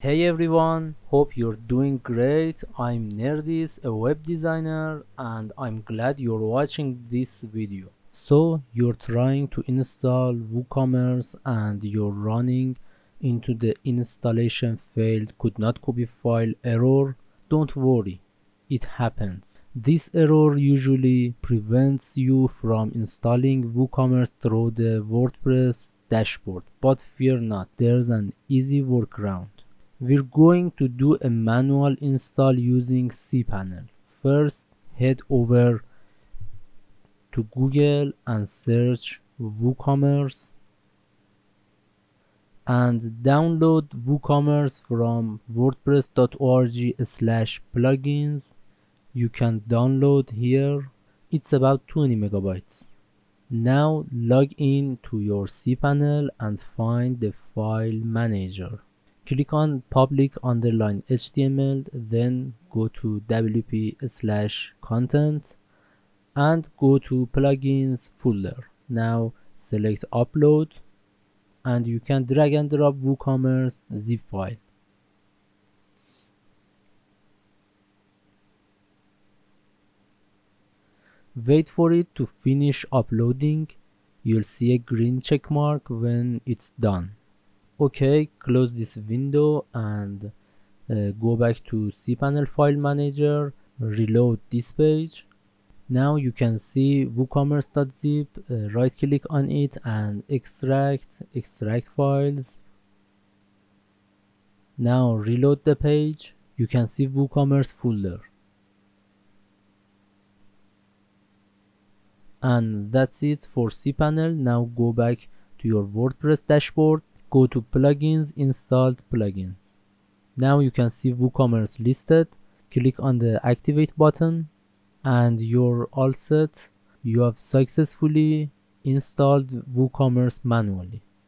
Hey everyone, hope you're doing great. I'm Nerdis, a web designer, and I'm glad you're watching this video. So, you're trying to install WooCommerce and you're running into the installation failed could not copy file error. Don't worry, it happens. This error usually prevents you from installing WooCommerce through the WordPress dashboard, but fear not, there's an easy workaround. We're going to do a manual install using cPanel. First, head over to Google and search WooCommerce and download WooCommerce from wordpress.org/plugins. You can download here. It's about 20 megabytes. Now log in to your cPanel and find the file manager. Click on public_HTML, then go to wp/content and go to plugins folder. Now select upload and you can drag and drop WooCommerce zip file. Wait for it to finish uploading. You'll see a green check mark when it's done. Okay, close this window and go back to cPanel file manager, reload this page. Now you can see woocommerce.zip, right click on it and extract files. Now reload the page, you can see WooCommerce folder. And that's it for cPanel. Now go back to your WordPress dashboard, go to plugins, installed plugins. Now you can see WooCommerce listed. Click on the activate button and you're all set. You have successfully installed WooCommerce manually.